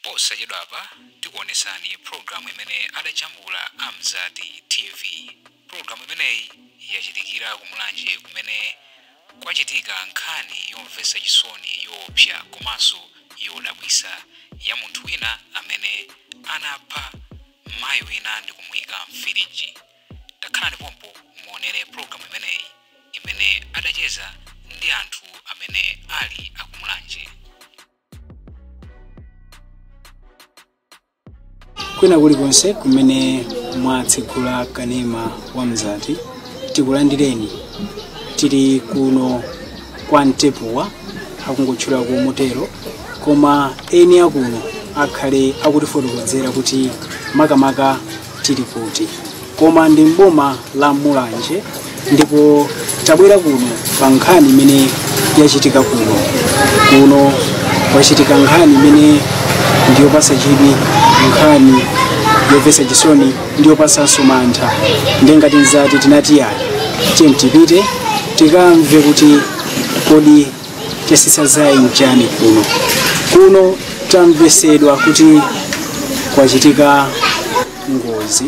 Posachedwa apa tikuonesani programu imene adajambula Amzati TV. Programu imeneyi yachitikira kumulanje kumene kwachitika nkhani yomvetsa chisoni yoopsa komanso yodabwitsa ya munthu wina amene anapha mayi wina ndi kumuyika mfiriji. Takhalani pompo muonere programu imeneyi imene adacheza ndi anthu amene ali akumulanje. Kwina kulikonse kumene mwatsekula kanema wa Mzati tikulandireni. Tili kuno kwa Ntepuwa akungotchula ku motero, koma eni akuno akhale akutifotokozera kuti makamaka tili kuti. Koma ndi mboma la Mulanje ndipo tabwera kuno pa nkhani imene yachitika kuno kwachitika nkhani imene ndiyopatsa chidwi, nkhani yomvetsa chisoni ndiyopatsanso mantha. Ngati Mzati tinati ayi tipite tikamve kuti kodi chasisa nchani kuno tamvesedwa kuti kwachitika ngozi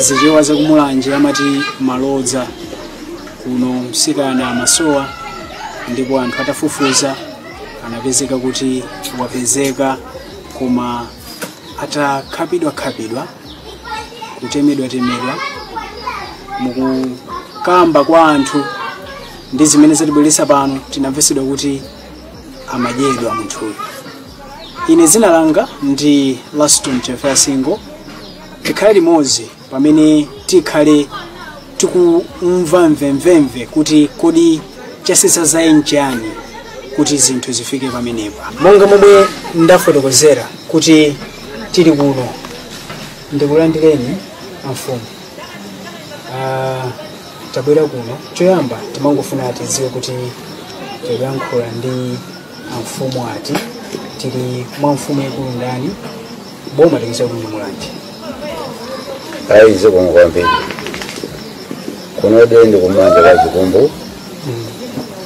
zichewa za kumulanje amati malodza kuno msikana amasowa, ndipo anthu atafufuza anapezeka kuti wapezeka koma atakhapidwa kutemedwa mukukamba kwa anthu ndi zimene zatibweretsa pano tinamvesedwa kuti amadyedwa munthuyo. Ine dzina langa ndi Laston Chefasingo. Tikhale limodzi pamene tikhale tikumva mvemvemve kuti kodi chasisa nchani kuti zinthu zifike pamenepa. Monga momwe ndafotokozera kuti tili kuno ndikulandireni amfumu. Tabwera kuno choyamba timangofuna tidziwe kuti tikuyankhula ndi amfumu ati tili mwa mfumu yakulu ndani boma tikisa kuti Mulanje. Aize kwa kwambiri kuno ndi kumanja kwa Chikumbu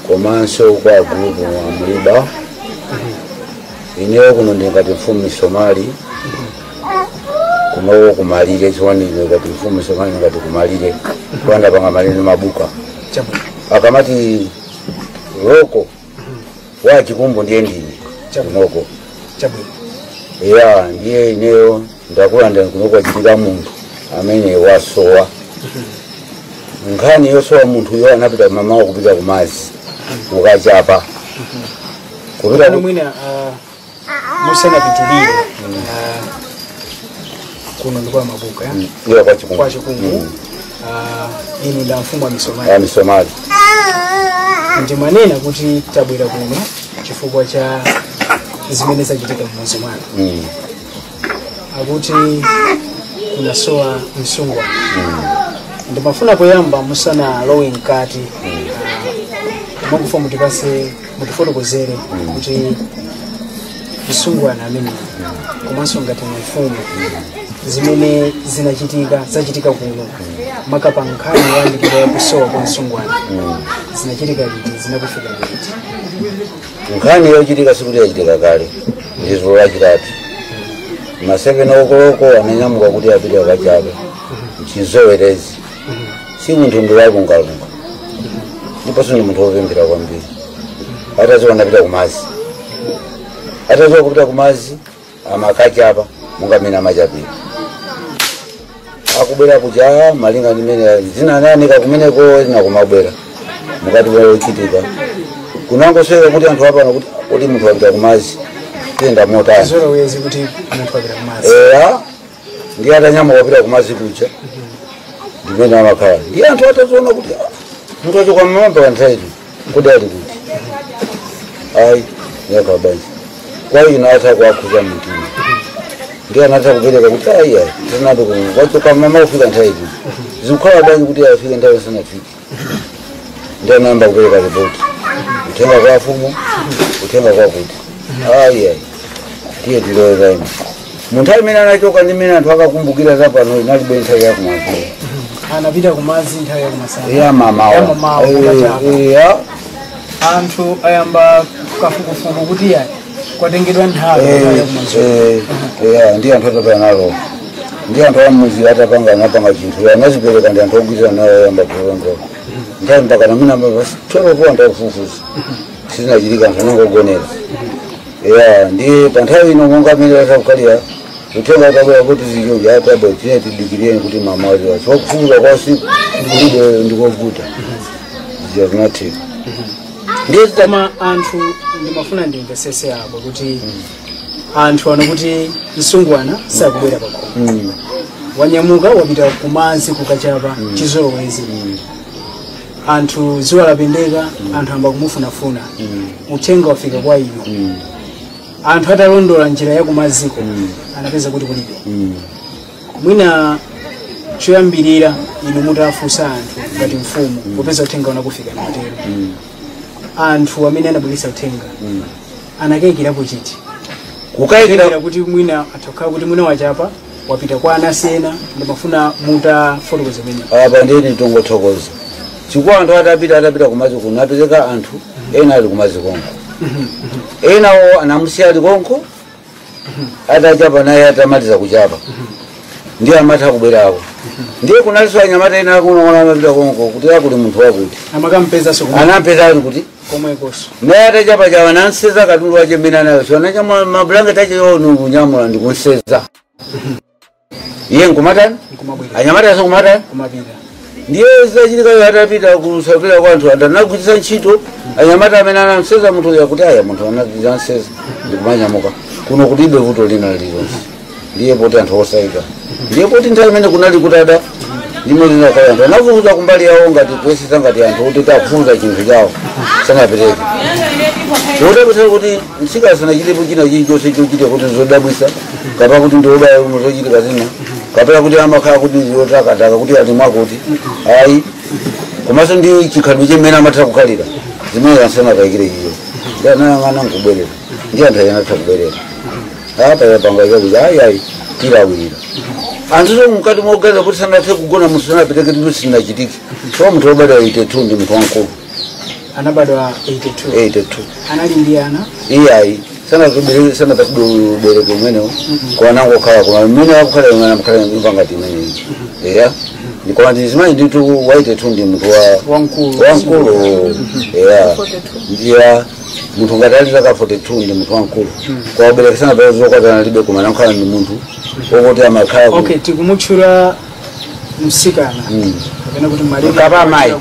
komanso kwa group wa Mliba. Ineyo kuno ndingati mfumu Somali kuno kumalire chiwani ngati mfumu Somali ngati kumalire kwanda panga malini mabuka akamati loko wa Chikumbu ndiye ndini kunoko ndiye ineyo ndakulanda kunoko chitika munthu amene wasowa. Nkhani yosowa munthu yo anapita mama kupita kumazi ukachapa kupita mwina musana pitulire kuno ndikwa mabuka ya kwa Chikumbu ini nda mfumu wa Misomali. Ndi manena kuti tabwera kuno chifukwa cha zimene zachitika mmozi mwanu. Akuti kunasowa msungwa. Ndimafuna poyamba musana lowe nkati mukufuna mutifotokozere kuti msungwa na amene komanso ngati mfumu zimene zachitika kuno makapa nkhani yandikira ya kusowa kwa msungwana zinachitika liti, zinakufika liti? Nkhani yochitika sikuti yachitika kale ndizo lachitatu masevena okoloko ananyamuka kuti apite akachabe chizowerezi si munthu ndiwakungalunga ndipo sindi munthu wopembera kwambiri. Atazowa napita kumazi, atazowa kupita kumazi amakachapa mungamena machapira akubwera kuja malinga ndimene zinananika kumeneko zinakumabwera mukati wochitika kunangosweka kuti anthu apano kuti munthu wapita kumazi tenda mota zolowezi kuti munthu wapita kumazi ndiye atanyamuka kupita kumazi kuja ndimene amakhala ndiye anthu atazoona kuti munthu wachoka mmambe wanthaiti kuti ali kuti ayi yakabanji kwa ina ata kuakhuza mtima ndiye anataka kupereka kuti ayi tinati wachoka mama ufika nthaiti zikukhala banji kuti afike nthawi sanafike. Ndiye anayamba kupereka ripoti kutenga kwa afumu kutenga kwa kuti ayi ndiye tiloweza ino munthu amene anachoka ndimene anthu akakumbukira zapano inalibe nthawi yakumapira anapita kumazi nthawi yakumasana ya mama anthu ayamba kafukufuku kuti kwatengedwa nthawi ya kumanzere ndi anthu atapanga nalo ndi anthu amuzi atapanga napanga chinthu anazipereka ndi anthu ogwirizana nawo yamba kulongola nthawi mpaka namina twelve antafufuza sinachitika anthu anangogonera ndi panthawi ino monga amene atakukalira utenga tabwera kuti zicho yatabwa tine tidikireni kuti mamazi wacho wakufufuza kwa siku kulibe ndikovuta zinatheka koma anthu ndimafuna ndimvesese apo kuti anthu ano kuti msungwana sakubwera pakhomo wanyamuka wapita kumazi kukachapa chizolowezi anthu ziwa lapendeka anthu amba kumufunafuna uthenga wafika kwa ino anthu atalondola njira ya kumaziko anapeza kuti kulibe mwina choyambirira inu mutafunsa anthu ngati mfumu kupeza uthenga unakufika natero anthu amene anabweretsa uthenga anakayikirapo chiti kukayikira kuti mwina atakhala kuti mwina wachapa wapita kwa anasiyena ndimafuna muta fotokoza mene apa ndini tongothokoza chikuwa anthu atapita kumazi kuno apezeka anthu ena ali kumazi konko enawo anamusiya ali konko atachapa naye atamaliza kuchapa ndiye amatha kubwerako ndiye kunaliso anyamata ena kunoona amapita konko kuti akuli munthu wakuti amakampeza so anampeza ali kuti komwekoso naye atachapa chawa nanseza katundu wache mmene nayo so anachama mabulangeti ache nunyamula ndikunseza iye nkumatani anyamata yaso kumatani kumapita ndiye zachitika atapita kusapira kwa anthu anagwiritsa ntchito anyamata amene anamseza munthu yakuti aya munthu ananseza ndikumanyamuka kuno kulibe vuto lina lililonse ndiye poti anthu osayika ndiye poti nthawi imene kunali kutada ndimo linakala anthu anafufuza kumbali yawo ngati kuyesesa ngati anthu kuti takufufuza chinthu chawo sanapereke chotapetera kuti msika sanachitepo china chilichonse chochita kuti zodabwisa kapena kuti ndiobaya zochitika zina kapena kuti amakhala kuti zotakataka kuti ati mwakuti ayi komanso ndi chikhalidwe chimene amatha kukhalira zimene ansanakayikire iyo ndi anayang'ana nkubwerera ndi anthu ayanatha kubwerera apa yapanga kuti ayi tilawirira anthu so mkati mogalira kuti sanathe kugona munthu sanapereke ndipo sinachitike so munthu wobadwa 82 ndi munthu wankulu anabadwa 82 anali ndi ana iyayi sanapasibereke umenewo kwanangokhala koma mmene wakukhala imene mkhala impangati imeneyi eya ndikoma ndizimayi nditu waite tu ndi munthu wankulu eya ndiya munthu ngati ali zaka 42 ndi munthu wankulu kwa ubereke sanapazokwatana libe koma nankhala ndi munthu wokuti amakhala okay tikumutchula msikana kapena kuti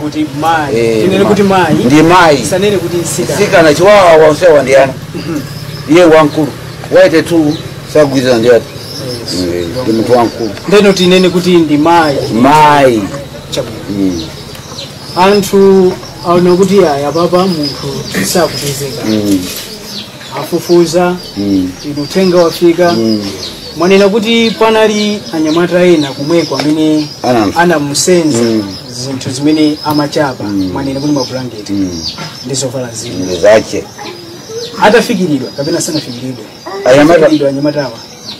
kuti mayi tinene kuti mayi ndi mayi sanene kuti msikana chiwawa wansewa ndi ana iye wankulu waite tu sagwiza ndi ati ndi munthu wankulu ndeno tinene kuti ndi mayi anthu aona kuti aya papa munthu sakupezeka afufuza uthenga wafika mwanena kuti panali anyamata ena kumweko amene anamusenza zinthu zimene amachapa mwanena kuti mabulangeti ndizovala zino zache atafikiridwa kapena sanafikiridwe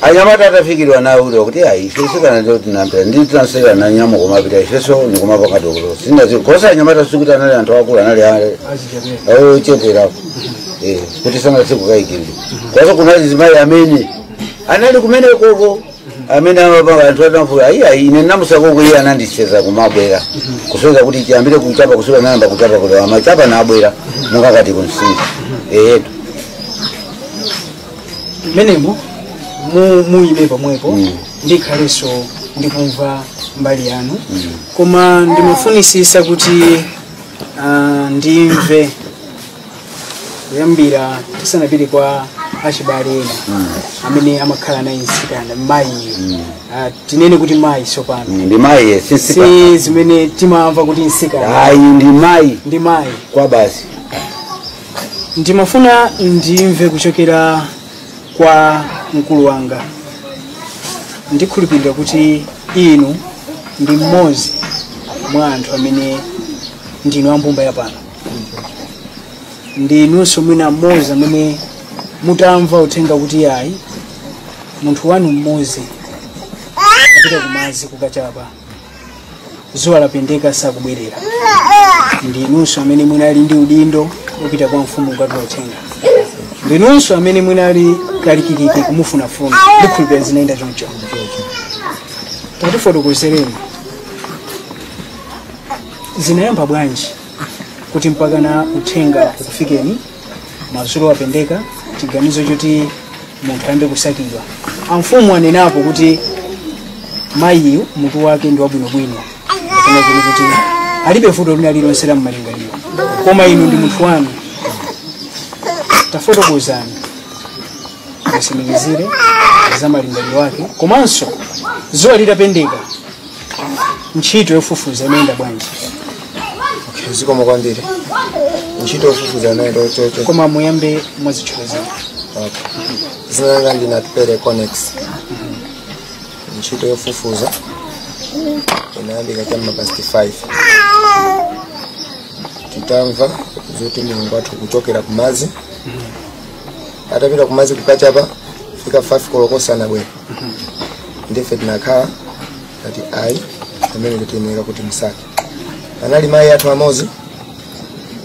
anyamata atafikiridwa nawo uli kuti ayi isesekana ndio tinampera ndi transfer na nyamo komapita ifeso ni komapa kadokolo sinazi kosa anyamata sikuti anali anthu akulu anali chepera kuti sana siku kaikindi kwaso kunali zimayi amene anali kumene koko amene amapanga anthu atamfuya ayi ine namusako iye anandiseza kumabwera kusoza kuti chiyambire kuchapa kusoza namba kuchapa kuti amachapa na abwera mungakati kunsinda eyetu menemo muime pamwepo ndikhaleso ndikumva mbali yanu koma ndimafunisisa kuti ndimve kuyambira tisanapite kwa achibale ena amene amakhala naye nsikana mayi tinene kuti mayi sopano ndi mayi si zimene timamva kuti nsikana ayi ndi mayi kwa basi ndimafuna ndimve kuchokera kwa mkulu wanga ndikhulupirira kuti inu ndi mmodzi mwa anthu amene ndinu ambumba yapano ndinunso mwina mmodzi amene mutamva uthenga kuti ayi munthu wanu mmodzi apita kumazi kukachapa zuwa lapendeka sakubwerera ndinunso amene mwinali ndi udindo upita kwa mfumu ukatola uthenga ndinonso amene mwinali kalikiliki kumufunafuna ndikhulupirira zinaenda choncho tatifotokozereni zinayamba bwanji kuti mpaka na uthenga ukufikeni madzulo apendeka chiganizo choti munthu ayambe kusakidwa amfumu anenapo kuti mayiyo mutu wake ndi wabwinobwino kuti alibe vuto lina lilonse la mmalingaliro koma inu ndi munthu wanu tafotokozani musimikizire za malingaliro wake komanso zuwa litapendeka ntchito yofufuza imayenda bwanji zikomo kwambiri ntchito yofufuza nayo chocho koma muyambe mwazitchulezani zinanga ndinatupere Conex ntchito yofufuza inayambika chamma past 5 titamva zoti Mulungu wathu kuchokera kumazi atapita kumazi kukachapa fika 5 kolokosana bwera ndife tinakhala ati ayi amene kutemera kuti musake anali mayi athu amozi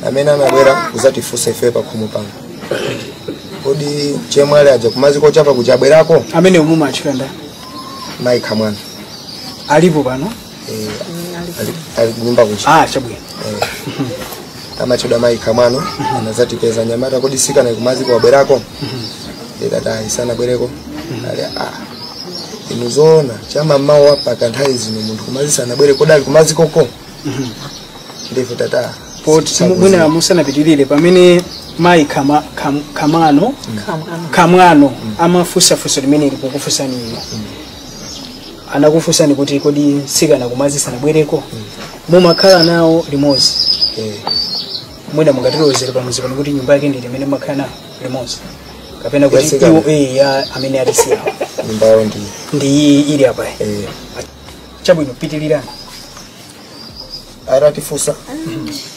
amene anabwera kuzatifunsa ife pa khomo pano kodi chemwali aja kumazi kochapa kuchabwerako amene umuma achikanda mayi Kamwana alipo pano ali nyumba kuchi chabwino amachoda mayi Kamwana anazatipeza nyamata kodi sikana kumazi kwabwerako nditata isana bwereko ali inuzona chama mawa paka nthawi zino munthu kumazi sana bwere kodali kumazi koko ndife tata poti mwina musanapitirire pamene mayi Kamwano amafusafusa limene lipokufusani ino anakufusani kuti kodi sikana kumazi sana bwereko mumakhala nawo limodzi mwina mungatilozere pamuzi pano kuti nyumba yake ndi limene mumakhala nawo limodzi kapena kuti iwo ya amene alisiyawo nyumba yawo ndi ili apa chabwino pitilirani aratifusa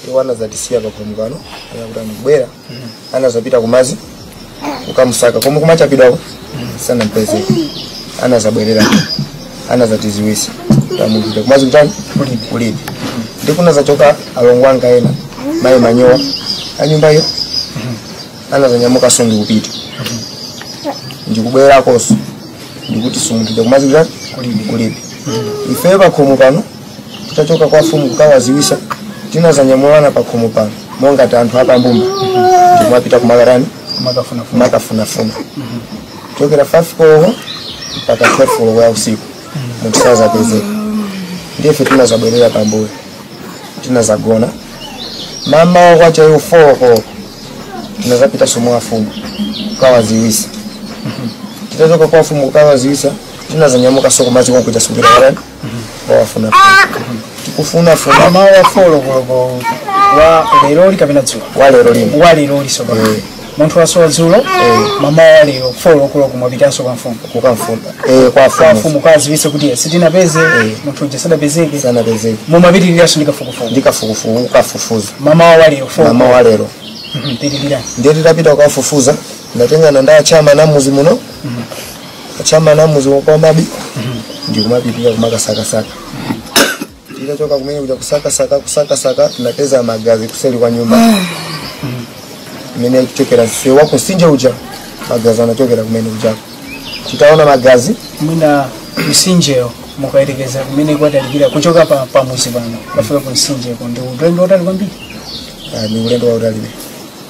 iwana zatisiya pakhomukano anakuti anabwera anazapita kumazi kukamusaka komwe kumachapidwako sana mpeze anazabwerera anazatiziwisa tamunthu kumazi kutani kulibe ndikuna zachoka alongo anga ena mayi Manyowa anyumba iyo anazanyamuka songi kupita ndikubwera koso ndikuti sumunthu kumazi kutani kulibe ife pakhomo pano tutachoka kwa fumu kukawaziwisa tinazanyamulana pakhomo pano monga anthu apambumba ndikumapita kumakarani makafunafuna chokera 5 koloko mpaka 12 koloko ya usiku munthu sazapezeka ndife tinazabwerera pambuyo tinazagona mama wakwacha iyo 4 koloko tinazapita somo wa fumu kukawaziwisa titachoka kwa fumu kukawaziwisa tinazanyamuka soko mazi konkuita sukira karani wafuna tikufuna mama wa folo koloko wa lero likapena dzulo wa lero lisoba munthu wasowa dzulo mama wa lero folo koloko mwapitanso kwa mfumu kwa mfumu kaziwise kuti sitinapeze munthu uja sadapezeke mumapitiriraso ndikafukufuku ukafufuza mama wa lero folo mama wa lero pitirira ndiye titapita ukafufuza ndatengana nda achama namuzi muno achama namuzi kwa mabi ndikumapitira kumakasakasaka titachoka kumene kuja kusakasaka tunapeza magazi kuseli kwa nyumba imene kuchokera sewa kusinje uja magazi anachokera kumene ujako titaona magazi mwina msinjeo mukayerekeza kumene kwatalikira kuchoka pamuzi pano kafika kumsinjeko ndi ulendo utali kwambiri ni ulendo wa utali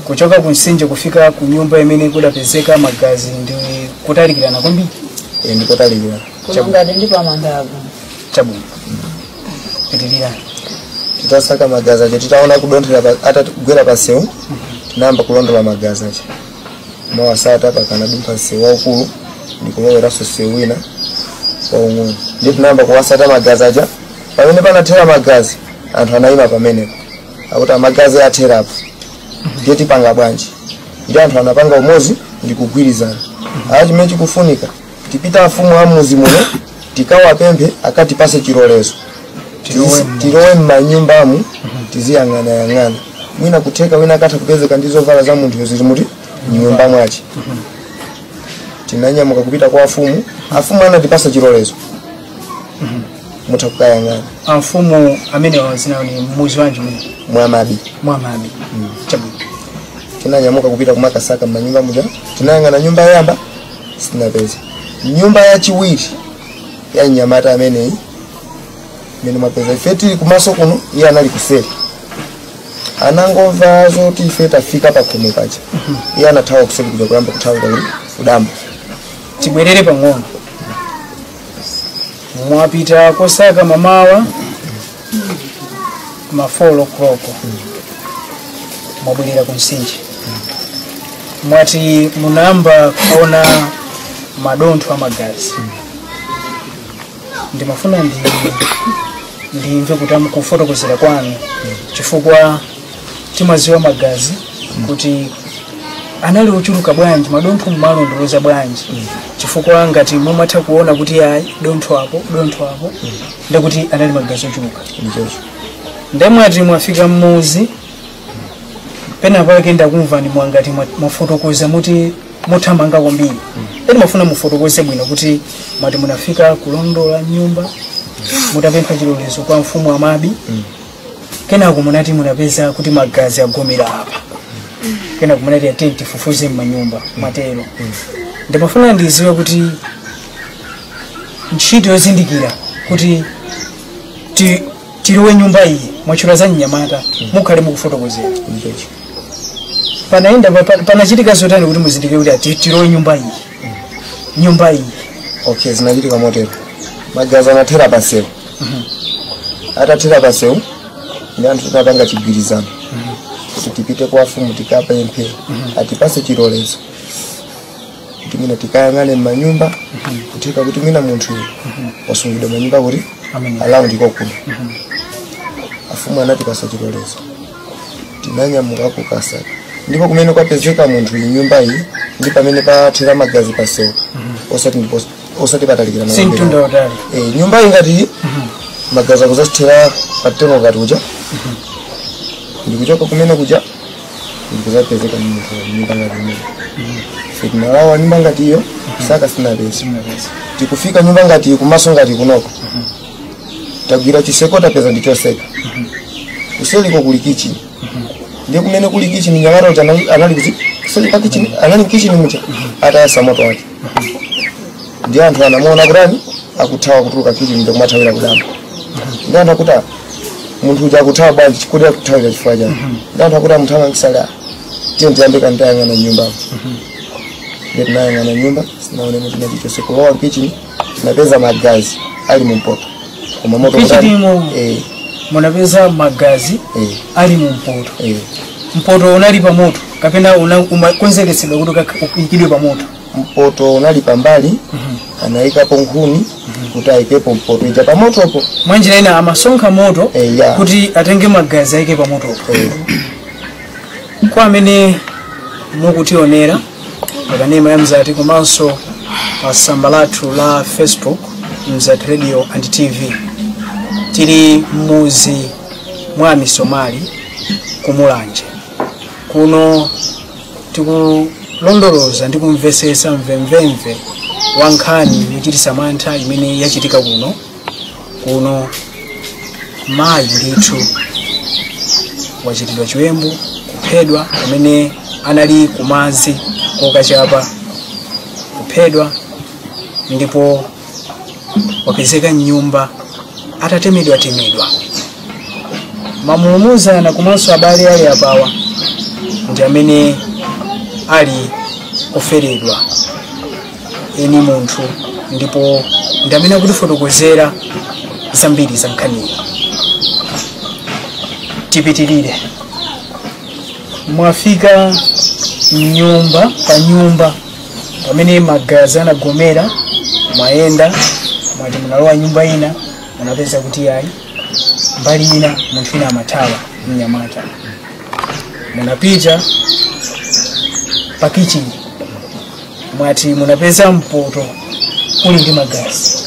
kuchoka kumsinje kufika ku nyumba imene kudapezeka magazi ndi kutalikirana kwambiri ndiko talikira kulongana ndi pamandago chabwino pitilira titasaka magazi aje titaona kudonthera ata kugwera pasewu tinamba kulondola magazi aje mawa sata pakana dumpa sewu waukulu ndikuloweraso sewu wina waung'ono ndi tinamba kuwasata magazi aja pamene panathera magazi anthu anayima pamenepo akuti magazi athera apo ndiye tipanga bwanji ndi anthu anapanga umozi ndikugwirizana chimene chikufunika tipita afumu amuzi muno tikawapemphe akatipase chilolezo tilowe m'manyumbamu tiziyang'ana mwina kutheka wina akatha kupezeka ndizovala za munthu zili muti nyumba mwachi tinanyamuka kupita kwa afumu anatipasa chilolezo mutha kukayang'ana amfumu amene wazina ni muzi wanji Mwamabi chabwino tinanyamuka kupita kumakasaka manyumba muja tinayangana nyumba yamba sinapeza nyumba ya chiwiri ya nyamata ameneyi mene mapeza ifeti kumaso kuno iye anali kuseri anangomva zoti ife tafika pakhomo pacha iye anathawa kuseri kuja kulamba kuthawa kuti udamba tibwerere pang'ono mwapita kosaka mamawa ma 4 o'clock mwabwerera ku Msinje mwati munamba kuona madontho amagazi ndimafuna ndimve kuti kufotokozera kwanu chifukwa timaziwa magazi kuti anali ochuluka bwanji madontho mmalondoloza bwanji chifukwa ngati mumatha kuona kuti ayi dontho apo ndikuti anali magazi ochuluka ndemwati mwafika mmuzi pena pake ndakumva ni mwangati mwafotokoza muti muthamanga kwambiri eni mafuna mufotokoze bwino kuti mwati munafika kulondola nyumba mutapempha chilolezo kwa mfumu Amabi kenako munati munapeza kuti magazi agomera apa kenako munati atenti fufuze m'manyumba matero ndimafuna ndiziwe kuti ntchito yozindikira kuti tiliwe nyumba iyi mwachula za Nyamata mukhale mukufotokozera panaenda panachitika zotani kuti muzindikire kuti tiliwe nyumba iyi okay zinachitika motero magazi anathera pasewu atathera pasewu ndi anthu tinapanga chigwirizano kuti tipite kwa mfumu tikapemphe atipase chilolezo kuti mina tikayang'ane m'manyumba kutheka kuti mina munthu wasungidwa manyumba kuti alawu ndiko kuno afumu anatipasa chilolezo tinanyamuka kukasaka ndipo kumene kwapezeka munthu nyumba iyi ndi pamene pathera magazi pasewu osati patalikira na nyumba ingati magazi akuzathera pateno ngati uja ndikuchoka kumene kuja ndikuzapezeka nyumba ngati imene tinalawa nyumba ngati iyo saka sinapeza tikufika nyumba ngati kumaso ngati kunoko tagwira chiseko tapeza ndichoseka kuseliko kuli kitchen ndiye kumene kuli kitchen Nyamata anali kuti kuseli pa kitchen anali kitchen mucha atayasa moto wake ndiye anthu anamuona kurani akuthawa kutuluka kitchen ndio kumathawira kudamba ndiye anthu akuti munthu uja akuthawa bwanji chikudi akuthawira chifukwa chake ndiye anthu akuti amuthawa ngisala tiyende yambeka ndayang'ana nyumba ndiye tinayang'ana nyumba sinaone munthu nachichose kulowa kitchen tinapeza magazi ali mumpoto koma moto munapeza magazi ali mumpoto mpoto unali pa moto kapena unakonzekesedwa kuti ikidwe pa moto mpoto unali pambali anayikapo nkhuni kuti ayikepo mpoto ija pa motopo mwanjira ina amasonkha moto kuti atenge magazi ayike pa motopo kwa amene mukutionera pakanema ya Mzati komanso pa tsamba lathu la Facebook Mzati Radio and TV tili muzi mwa Misomali kumulanje kuno tikulondoloza ndi kumvesesa mvemvemve wa nkhani yochititsa mantha imene yachitika kuno mayi ndithu wachitidwa chiwembu kuphedwa amene anali kumazi kokachapa kuphedwa ndipo wapezeka nyumba atatemedwa mamulumuzana komanso abale ali apawa ndi amene ali oferedwa eni munthu ndipo ndi amene akutifotokozera zambiri za nkhaniyi tipitirire mwafika nyumba pa nyumba pamene magazi anagomera mwayenda mwati munalowa nyumba ina munapeza kuti ayi mbali ina munthu ina amathawa Mnyamata munapita pa kitchen mwati munapeza mpoto uli ndi magazi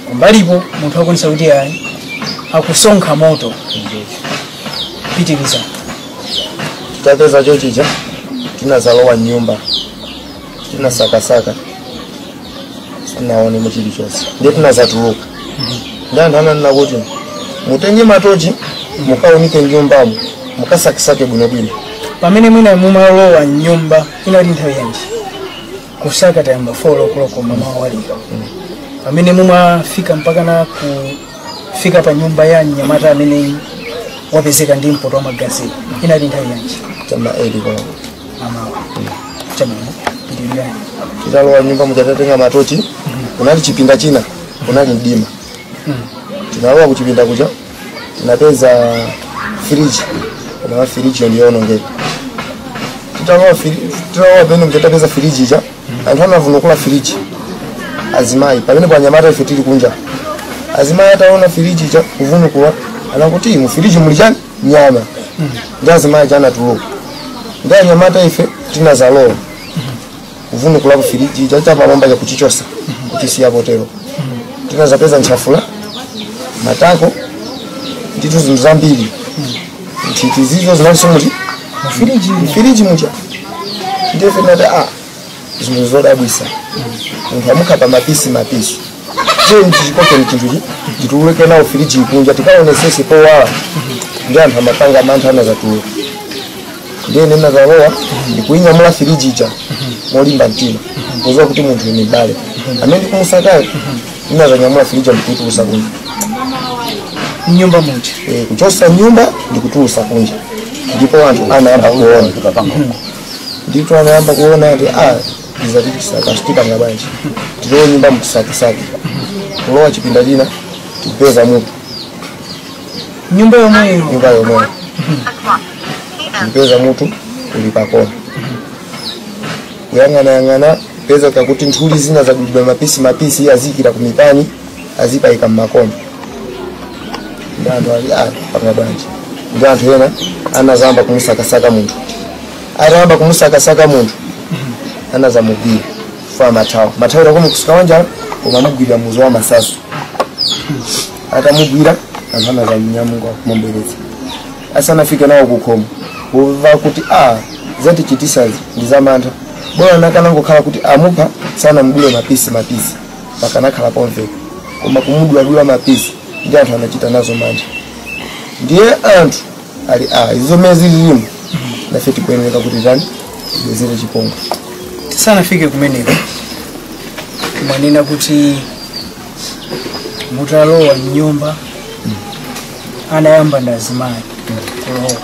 kumbalipo munthu akonesa kuti ayi akusonkha moto pitiriza tapeza chochicha tinazalowa nyumba tinasakasaka sinaone muchilichonse ndiye tinazatuluka ndi anthu ananena kuti mutenge matochi mukaunike nyumbamo mukasakisake bwinobwino pamene mwina mumalowa nyumba inali nthawi yanji kusaka tayamba 4 o'clock mama walika pamene mumafika mpaka na kufika pa nyumba ya Nyamata amene wapezeka ndi mpoto wa magazi inali nthawi yanji chama 8 kwa mama chama ndiyo tidalowa nyumba muchatenga matochi kunali chipinda china kunali mdima tinalowa kuchipinda kucha tinapeza fridge kuna fridge yonongeka titalowa pene mchatapeza fridge cha anthu anavunukula fridge azimai pamene pa Nyamata ife tili kunja azimai ataona fridge cha kuvunukula anakuti mu fridge muli chani nyama ndi azimai chana tulo ndi Nyamata ife tinazalowa kuvunukula ku fridge cha chapalomba cha kuchichosa kuchisiya potero tinazapeza nchafula matako nditu zinthu zambiri ntiti zizo zinasumuti mfiriji mucha ndiye fenata zinthu zodabwisa munthu amukhapa mapisi je chikoke mchinthuchi tituleke nawo firiji ikunja tikaonesese powala ndi anthu amapanga mantha anazatuluka ndiye nena zalowa ndikuinyamula firiji icha molimba mtima kuzowa kuti munthu ni mbale amene kumusakayo inazanyamula firiji ndikuitulusa kunja nyumba mucha kuchosa nyumba ndikutulusa kunja ndipo anthu anayamba kuona ndipo anayamba kuona ati izatikisaka chitipanga bwanji tilo nyumba mkusakisaki kulowa chipinda china tipeza mutu nyumba yomweyo tipeza mutu ulipakona kuyang'ana peza kakuti nthuli zina zadudwa mapisi azikira kumipani azipayika mmakoma ndi anthu ali panga bwanji ndi anthu ena anazamba kumusakasaka munthu atayamba kumusakasaka munthu anazamugwira fa mathawo takomu kusika wanja koma mugwira muzo wa masasu atamugwira anthu anazamunyamunga kumubweretsa asanafike nawo kukhomo kuva kuti zati chitisazi ndi zamantha bora nakanangokhala kuti amupha sana mdule mapisi pakanakhala pomveka koma kumudula mapisi ndi anthu anachita nazo mantha ndiye anthu ali izo mezi zilimu nafe tikuyeneka kuti zani zile chipongo tisanafike kumeneko mwanena kuti mutalowa nyumba anayamba ndazimayi kulowa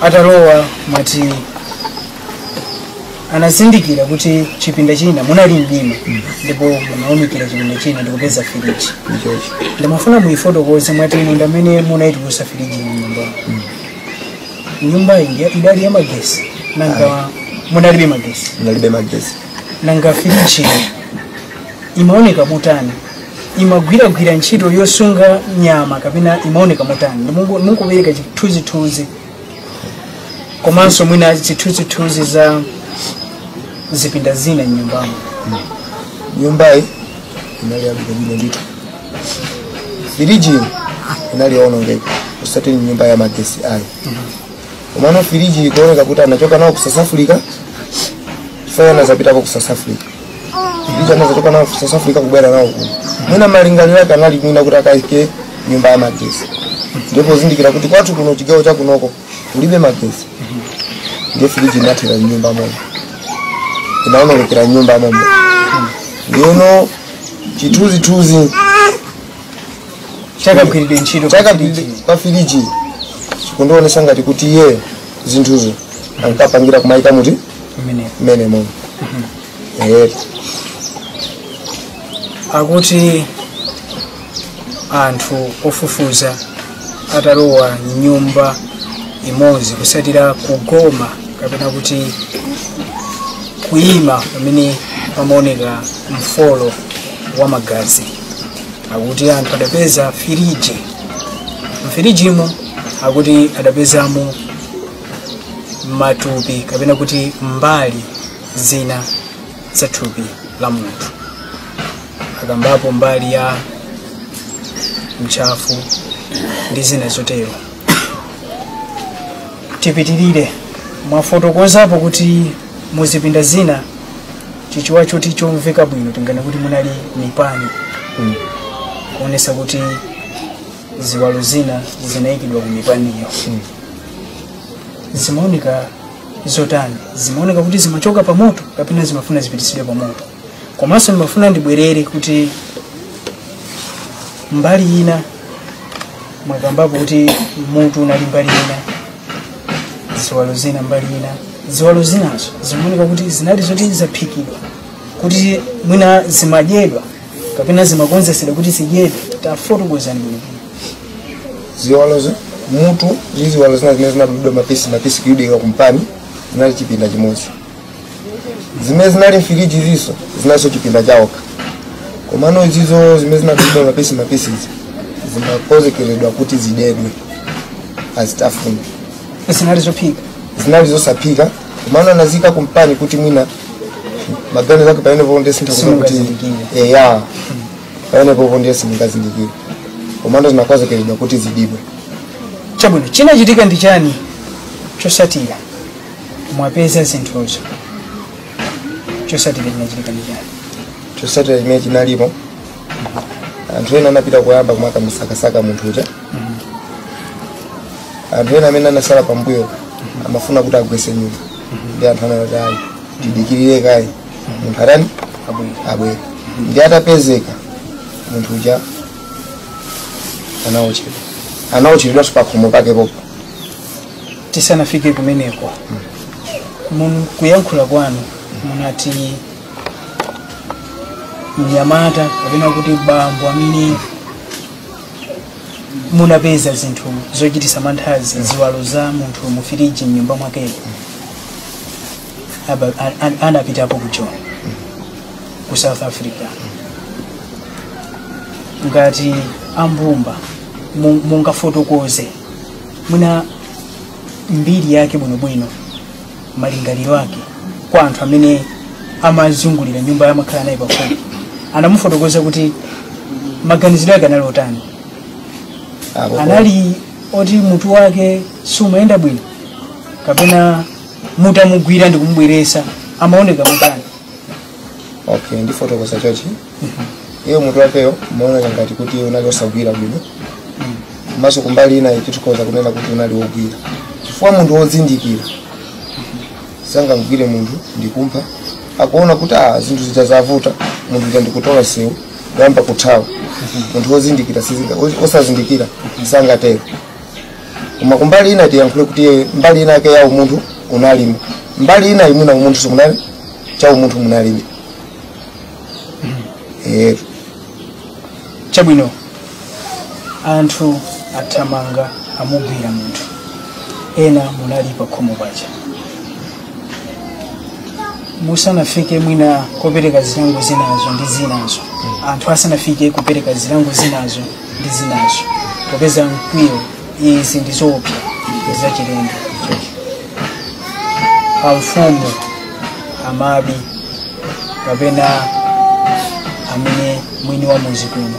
atalowa mati anazindikira kuti chipinda china munali mdima ndipo munaumikira chipinda china ndikupeza firiji ndimafuna muifotokoze mwati inu ndamene munaitulusa firiji nyumba idali ya magesi nanga munalibe magesi nanga firiji imaoneka mutani imagwiragwira ntchito yosunga nyama kapena imaoneka mutani mukubereka chithunzithunzi komanso mwina chithunzithunzi za zipinda zina nyumbamo nyumbayi inali yabwino ndito firiji inali yaonongeka usati nyumba ya magesi ayi komano firiji ikuoneka kuti anachoka nawo ku South Africa faya anazapitako ku South Africa firiji anazachoka nawo ku South Africa kubwera nawo kuno mwina malingaliro yake anali mwina kuti akaike nyumba ya magesi ndipo zindikira kuti kwathu kuno chigawo cha kunoko kulibe magesi ndiye firiji inathera nyumba moja inaonekera nyumba moja ndino chithunzithunzi chakagwiridwe ntchito pa firiji chikundionesa ngati kuti iye zinthuzo ankapangira kumaika muti mmene momo akuti anthu ofufuza atalowa nyumba imodzi kusatira kugoma kapena kuti kuima pamene pamaoneka mfolo wa magazi akuti anthu adapeza firiji mfirijimo akuti adapezamo matupi kapena kuti mbali zina za thupi la munthu akambapo mbali ya mchafu ndi zina zotero tipitirire mwafotokozapo kuti muzipinda zina chichiwacho tichomveka bwino tingana kuti munali mipani kuonesa kuti ziwalo zina zinayikidwa ku mipaniyo zimaoneka zotani, zimaoneka kuti zimachoka pa moto kapena zimafuna zipitisidwe pa moto. Komanso ndimafuna ndibwerere kuti mbali ina mwakambapo kuti mutu unali mbali ina, ziwalo zina mbali ina, ziwalo zinazo zimaoneka kuti zinali zoti zaphikidwa kuti mwina zimadyedwa kapena zimakonzesedwa kuti zidyedwe. Tafotokozani bwino. Ziwalozo mutu ziwalo zina zimene zinadudwa mapisi kuyudika kumpani zinali chipinda chimodzi. Zimene zinali mfiriji ziso zinaso chipinda chaoka. Komano izizo zimene zinadudwa mapisi izi zimakonzekeredwa kuti zidedwe azitafuna. Zinali zophika. Zinali zosaphika. Komano anazika kumpani kuti mwina magani zake paene ponde sintakuza kuti ya paene ponde singazindikira. Komando zinakonzekeredwa kuti zidibwe. Chabwino chinachitika ndi chani chosatira mwapeza zinthuzo? Chosatira chinachitika ndi chani? Chosatira chimene chinalipo anthu ena anapita kuyamba kumaka musakasaka munthu uja. Anthu ena amene anasala pambuyo amafuna kuti agwese nyumba. Ndi anthu anatali tidikirire kaye munthu arani abwera. Ndi atapezeka munthu uja anaochedwa pakhomo pake popo. Tisanafike kumeneko kuyankhula kwanu munati mnyamata kapena kuti bambo amene munapeza zinthu zochitisa manthazi, ziwalo za munthu mufiriji mnyumba mwake, anapitapo ku John ku South Africa. Ngati ambumba mungafotokoze mwina mbiri yake bwinobwino, malingaliro ake kwa anthu amene amazungulira nyumba yamakhala naye pafupi, anamufotokoza kuti maganiziro yake anali otani? Anali oti mutu wake sumayenda bwino kapena mutamugwira ndi kumubweresa amaoneka mutani? Okay, ndifotokoza chochi. Iyo mutu wakeyo umaona ngati kuti unali osagwira bwino. Maso kumbali ina ichitukoza kunena kuti unali wogwira. Chifukwa munthu wozindikira sanga ngwire munthu ndikumpa akuona kuti zinthu zitazavuta munthu uja ndikutola sewu yamba kuthawa. Munthu wozindikira sizinga osazindikira sangatero. Koma kumbali ina tiyankhule kuti mbali ina yake ya munthu unalimo, mbali ina imuna munthu sikunali cha munthu munalimo. Chabwino anthu athamanga amugwira munthu, ena munali pakhomo pacha. Musanafike mwina kupereka zilango zinazo ndi zinazo, anthu asanafike kupereka zilango zinazo ndi zinazo, popeza mkwiyo izi ndi zoopsa zachilendo. Amfumu amabi kapena amene mwini wa muzi kuno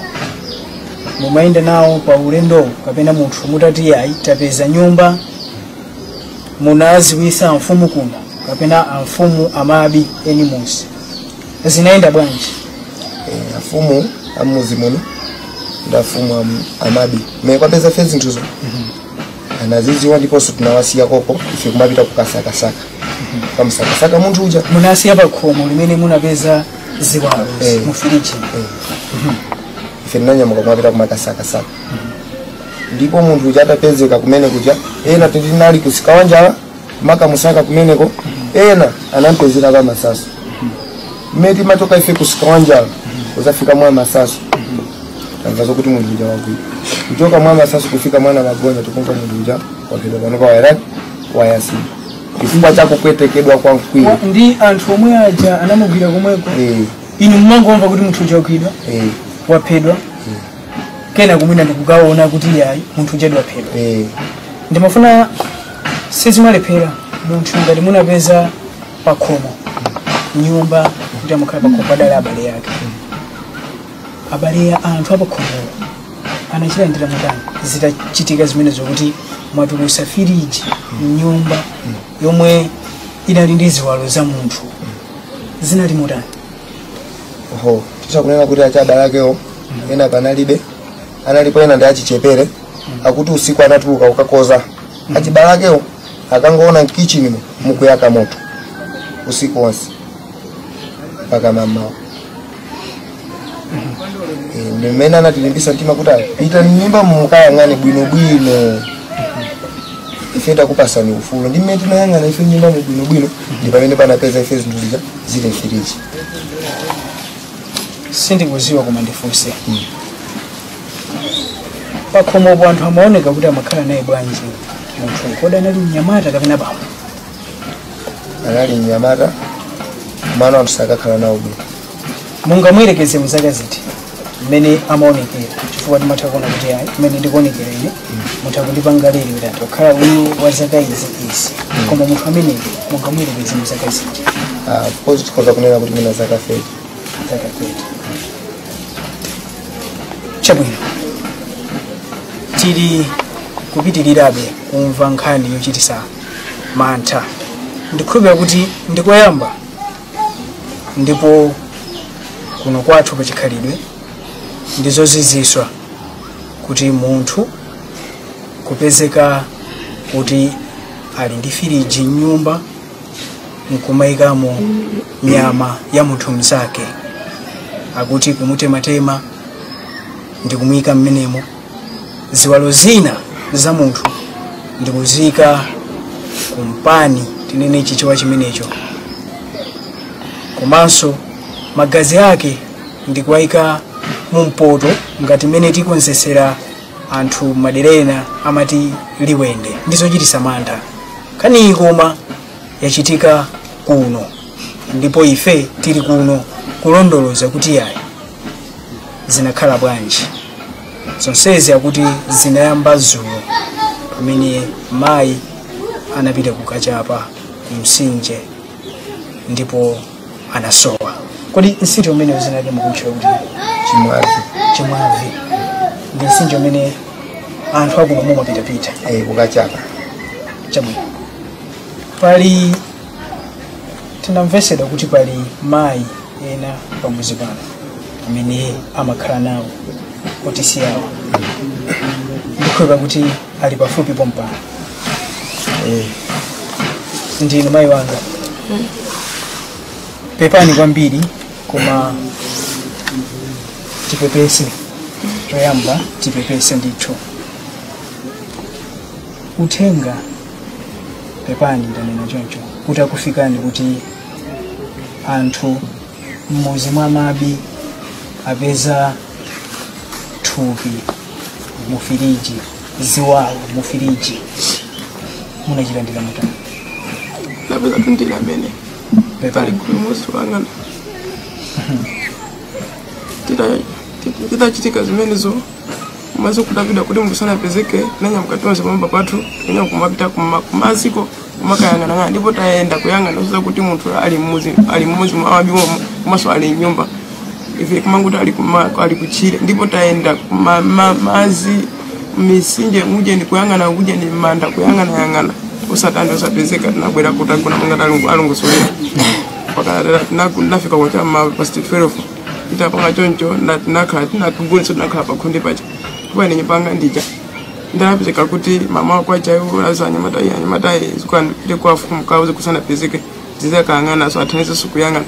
mumayenda nawo pa ulendo kapena munthu mutati ayi tapeza nyumba munaziwisa amfumu kuno kapena amfumu amabi eni muzi, zinaenda bwanji? Afumu amuzi muno ndafumu amabi mekwapeza fezi ntuzo anaziziwa ndiponso tunawasiya koko ife kumapita kukasakasaka kamusakasaka munthu uja munasiya pakhomo limene munapeza ziwalo mufiriji. Ife nanyamaka kumapita kumakasakasaka ndipo munthu uja atapezeka kumene kuja ena tinali kusikawanja maka musaka kumeneko ena anampezera pa masaso. Mmeti machoka ife kusikawanja uzafika mwa masaso tangazo kuti munthu uja wagwira kuchoka mwa masaso kufika mwana magonja tukunga munthu uja wapeza pano kwa yarani wayasi kifumba chako kwetekedwa kwa mkwiyo ndi anthu omwe aja anamugwira komweko. Inu mmangomva kuti munthu uja wagwidwa waphedwa kena kumwina ndikukaona kuti yayi munthu uja waphedwa. Ndimafuna sizimalephera munthu ngati munapeza pakhomo nyumba kuti amakhala pakhomo padali abale yake, abale ya anthu apakhomo anachilandira mutani zitachitika zimene zokuti mwatulusa firiji nyumba yomwe inali ndi ziwalo za munthu zinali mutani? Tichakunena kuti achabale akewo ena panalibe analipo ena ndi achichepere akuti usiku anatuluka ukakoza achibale akewo akangoona kitchen mukuyaka moto usiku wonse mpaka mamawa. Ndimene anatilimbisa mtima kuti pita nyumba mukayang'ane bwinobwino ife takupasani ufulu. Ndimene tinayang'ana ife nyumba bwinobwino ndi pamene panapeza ife zinthu zija zili mfiriji. Sindikuziwa koma ndifunse. Pakhomopo anthu amaoneka kuti amakhala naye bwanji munthu kodi anali mnyamata kapena bambo? Anali mnyamata mana anthu sakakhala nawo bwino. Mungamwerekeze muzaka ziti mmene amaonekera chifukwa timatha kuona kuti ayi mmene ndikuonekera ine mutha kundipanga lero kuti anthu okhala uyu wa zaka izi koma munthu amene mungamwerekeze muzaka ziti? Of course tikhoza kunena kuti mina zaka 30. Zaka 30. Chabwino tili kupitirirabe kumva nkhani yochitisa mantha. Ndikhulupirira kuti ndikoyamba ndipo kuno kwathu pachikhalidwe ndizoziziswa kuti munthu kupezeka kuti ali ndi firiji nyumba nkumayikamo nyama ya munthu mzake akuti kumutematema ndikumuyika mmenemo. Ziwalo zina za munthu ndikuzika kumpani tinene chichewa chimenecho, komanso magazi ake ndikuwayika mumpoto ngati mmene tikonzesera anthu maderena amati liwende. Ndizochitisa mantha. Kani koma yachitika kuno ndipo ife tili kuno kulondoloza kuti yayi zinakhala bwanji. Zonsezi akuti zinayamba dzulo pamene mayi anapita kukachapa msinje ndipo anasowa. Kodi msinje umene zinali mukutchula kuti Chimwavi ndi msinje umene anthu akuno mumapitapita kukachapa. Chabwino pali tinamvesedwa kuti pali mayi ena pamuzi pano amene amakhala nawo otisi yawo. Ndikhulupirira kuti ali pafupi pompano. Ndinu mayi wanga. Pepani kwambiri koma tipepese. Toyamba tipepese ndithu. Uthenga pepani ndanena choncho kuti akufikani kuti anthu mmuzi mwa Mabi apeza thupi mufiriji, ziwalo mufiriji. Munachilandira mutani? Napeza tundila mene pali kumusu wangana titachitika zimenezo umaze kudavida kuti mbusana apezeke nanya mkatonze pamba pathu nanya kumapita kumaziko kumakayangana ndipo taenda kuyangana uza kuti munthu ali mmuzi mwa Mabi kumaso ali nyumba ife kumanguti ali kuchire ndipo taenda mazi misinje muje ni kuyangana kuje ni manda kuyangana usatande usapezeka tunabwera kutagona mungata alungusulira pakadala nafika kwa chama past 12 itapanga choncho nakhala tinakugulisa nakhala pakhonde pacha kwa nyipanga ndija ndapezeka kuti mama kwa chayo lazanya matai zikwana ile kwa fumu kauze kusana pezeke zizakangana so athanise sukuyangana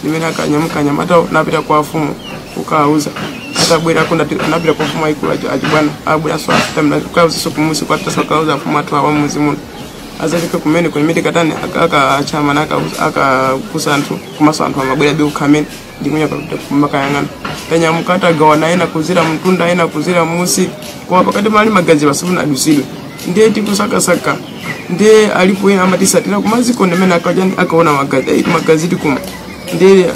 nimene akanyamuka nyamata napita kwa fumu ukauza atabwera kunda napita kwa fumu ikula ajibwana abwera so atamna kauze sukumusi kwa tasa kauza fumu atu wa muzi muno azalika kumene kwenye katani akachama aka kusantu kumasantu amabwera bi ukamene ndimunya kumakayangana tanyamuka atagawana ena kuzira mtunda ena kuzira musi kwa pakati mali magazi basufuna adusidwe ndiye tikusakasaka ndiye alipoena amatisatira kumaziko ndemene akaona magazi tikuma ndiye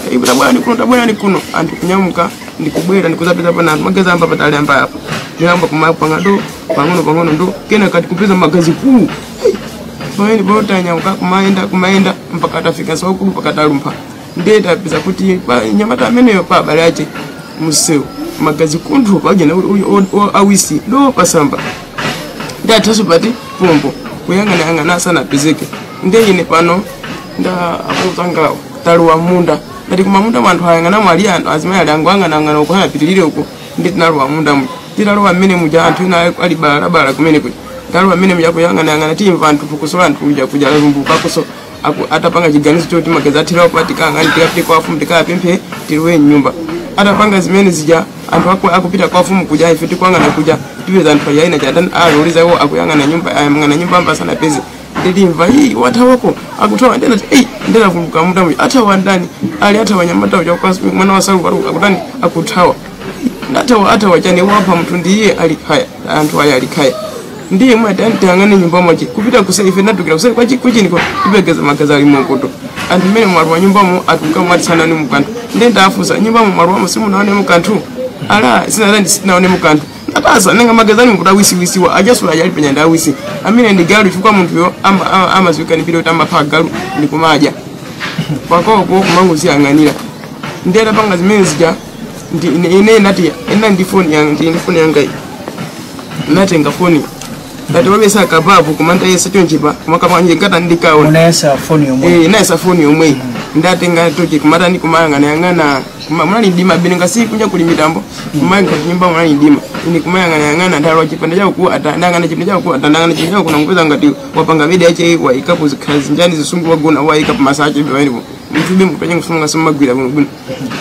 tabwana ni kuno anthu kunyamuka ndikubwera ndikuzapeza pana magazi amba patali amba hapo ndiyamba kumapanga ndo pang'ono ndo kena kati kupeza magazi kuu baini bota nyamuka kumaenda mpaka atafika soko mpaka talumpa ndiye tapeza kuti nyamata ameneyo pa balaje museu magazi kunthu paje na awisi do pasamba ndiye tasubati pombo kuyangana sana pezeke ndiye ine pano nda akuzanga taluwa munda ndati kumamunda manthu ayangana mwali anthu azimaya alangwangana uko pitilire uko ndi tinaluwa munda mu tinaluwa mmene muja anthu ina ali balabala kumene kuti galu amene muyakuyang'anayang'ana timva anthu pukusola anthu kuja lumbukakoso atapanga chiganizo choti magazi athirawo patikang'ani tikapite kwa afumu tikapemphe tiliwe nyumba atapanga zimene zija anthu akupita kwa afumu kuja ife tikuang'ana kuja tipeza anthu yaina chadani aloliza iwo akuyang'ana nyumba ambasana pezi ndilimva hii watawako akutawa ndena ndena vumbuka muda atawa ndani ali atawa nyamata uja kwa mwana wa salu akutani akutawa atawa chani wapa mtu ndiye alikaya anthu aya alikaya ndiye mwatani tangane nyumba moja kupita kusaife natukira kusaife kwa chikuchini kwa ibegeza magaza ali mwokoto anthu mene mwarwa nyumba mu atuka mwati sana ni mukantu ndenda afusa nyumba mu mwarwa musimu naone mukantu ala sinaone mukantu atasa nenga magazani mkuta wisi wa ajasula yali penya ndawisi amine ndi galu chukwa muntu yo amazwika ni video tamba pa galu ndi kumaja pako ko kumanguzi ang'anira ndera panga zimene zija ndi ine nati ina ndi phone yanga natenga phone ngati wabesa kababu kumanda yesa chonjipa kumakapanje ngata ndikaona unayesa phone yomwe inayesa phone yomwe ndatenga toki kumata ndi kumayang'ana mwana ndima benenga si kunja kuli mitambo kumanga nyumba mwana ndima ini kumayang'ana ndalo chipanda chako ku atandangana chipanda chako atandangana chipanda chako kuna ngupeza ngati wapanga video yache wa ikapu zikazi njani zisungu wagona wa ikapu masaje bwa hivyo mfube mpenye kusunga soma gwira buno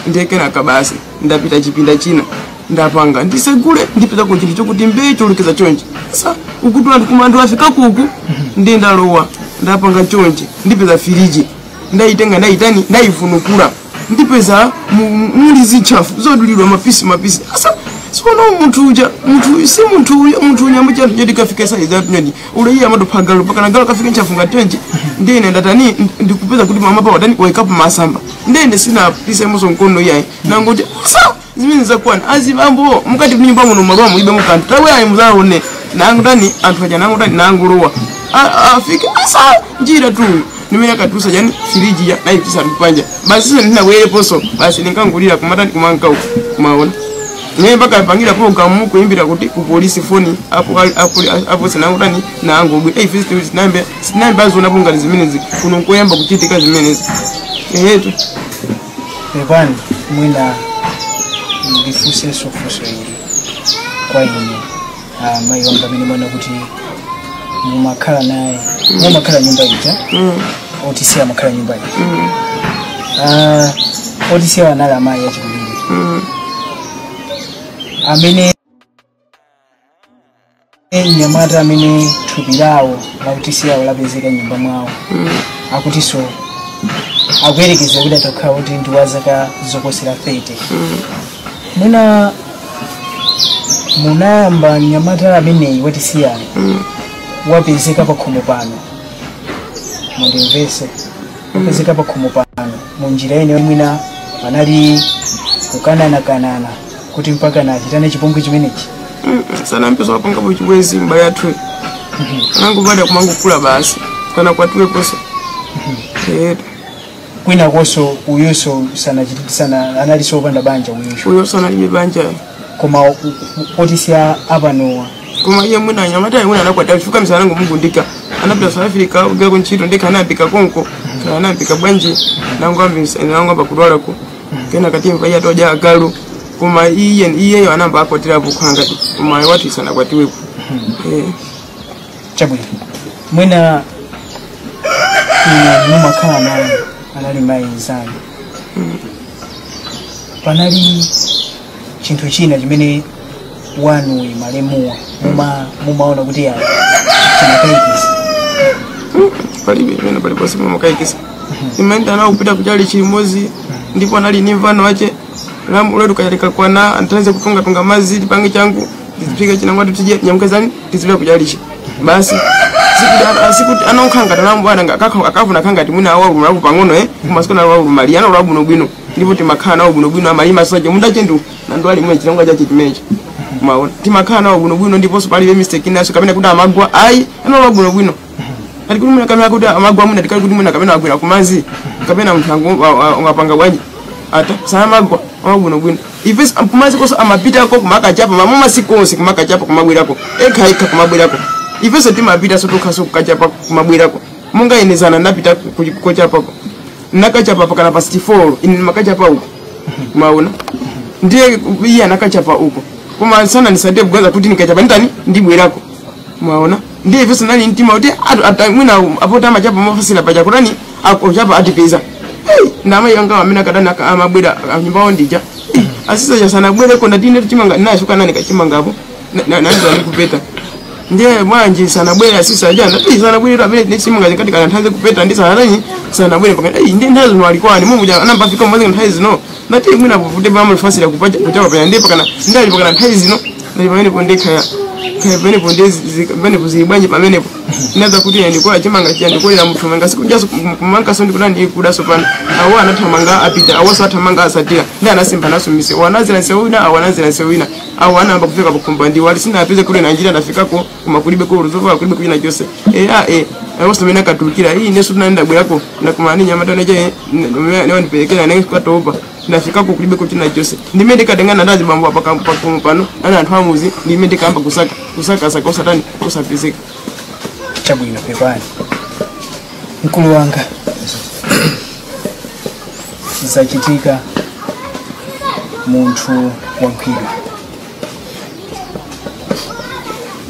ndeke na kabasi ndapita chipinda china ndapanga ndisegule ndipita ku chinthu chokuti mbecho lukeza chonje sa ukutula ndikumando afika kuku ndendalowa ndapanga chonje ndipeza firiji ndaitenga ndaifunukula ndipeza muli zichafu zodulirwa mapisi asa sona muntu nyambo chantu jodi kafika size atnyoni uleya amado pagalo pakana galo kafika nchafunga tenje ndine ndatani ndikupeza kuti mama pa wadani waikapo masamba ndende sina pisa muso nkono yayi nangoti asa zimene zakwana azibambo mukati nyumba muno marwa muibe mukantu tawe ayi muzaone nangudani anthu aja nangudani nanguruwa afika asa njira tu nimene akatusa jani firiji ya nayi tisa kupanja basi sasa ndina wele poso basi ninkangulira kumata kumanga kumaona nye mpaka pangira program kuimbira kuti ku police phone apo sinangutani nango gwe face sinambe azona bunga zimene kuno koyamba kuchitika zimene ehetu Evan mwina ndifuse sofuso hili kwa hini mayi wanga mini mwana kuti mumakala naye mumakala nyumba ija otisia makala nyumba ija otisia wanala mayi ya chikubili amene nyamata amene thupi lawo lakutisia lapezeka nyumba mwawo akutiso akwerekeza kuti atakhala kuti ndiwazaka zokosera 30 munayamba nyamata ameneyi watisiyana wapezeka pakhomo pano mundimvese wapezeka pakhomo pano munjira ine mwina anali kukanana kuti mpaka nachitane chipongwe chimenechi sana mpeso wapanga pochibwezi mba yathu nangu bada kumangukula basi kana kwatuwe koso kwina koso uyoso sana analiso opanda banja uyoso analibe banja koma otisia abanowa koma iye mwina nyamata mwina anakwata shuka misanangu Mungu ndika anapita South Africa ugera kunchito ndika anapika konko anapika bwanji nangu amba kudwala ko kena katimva ya toja agalu kuma iye yo anamba akotera bukhanga kuma watu isana kwatiwe chabwe mwina mumakhala naye anali mayi nzani panali chinthu china chimene wanu malemuwa mumaona kuti ya chinakaikisa palibe mena paliposi mumakaikisa imenda na upita kujali chimozi ndipo anali nimvano wache lamu ule tukayalika kwana antanze kutunga mazi tipange changu tizipika chinangwa tutije nyamukazani tizibira kujalisha basi siku anonkanga talamu bwana akavuna kanga timuna awa mulabu pangono kumasikona awa mali ana ulabu nobwino ndipo timakana awa bwino amalima saje munda chendu nando ali mwe chinangwa chachi chimeje maona timakana awa bwino ndipo so pali mistake naso kapena kuda amagwa ai ana ulabu nobwino ali kuti muna kamera kuti amagwa muna tikali kuti muna kapena agwira kumazi kapena mthango ungapanga bwaji ata sana magwa bwino ifes kumazi koso amapita ko kumakachapa mama sikonsi kumakachapa kumabwirako eka kumabwirako ifese timapita sotokaso kukachapa kumabwirako munga inezana napita kuchapa nakachapa pakana pa 64 in makachapa huko maona ndiye iye nakachapa huko kuma sana nisadie kugaza kuti nikachapa ndani ndibwirako maona ndiye vese nali mtima kuti mwina apota amachapa mafasila paja kutani akuchapa atipeza ndama yanga amene akadani amabwera nyumbawo ndija asisa chasana bwere konda tine chimanga nashuka nani kachimangapo nanza nikupeta ndiye manje sana bwere asisa jana sana bwere amene chimanga ngati kana nthaze kupeta ndi sana nani sana bwere pakati ndi nthaze no alikwani muja anamba fika mwazi nthaze no nati mwina kuvute bamwe fasila kupaja kuchapa pa ndi pakana ndali pakana nthaze no ndi pamene pondeka kaya bene kuzibanje pamenepo inaza kuti ndikola chimanga ndikolera muthu manga sikunjaso kumanga so ndikuda ndi kudaso pana awo anathamanga apita awo sathamanga asatira ndi anasimba nasumise wanazira sewina awanazira sewina awo anamba kufika pakumba ndi wali sina apeze kule na njira ndafikako kumakulibe ko ruzofa kulibe kuina chose awo somena katukira hii nesu tunaenda bwako na kumani nyamata neje ne nipelekea na kwatopa ndafikako kulibe kutina chose ndimendeka dengana ndazi bambo paka pano ana anthu amuzi ndimendeka amba kusaka saka usatani usapezeka chabwino pepani mkulu wanga zachitika munthu wagwidwa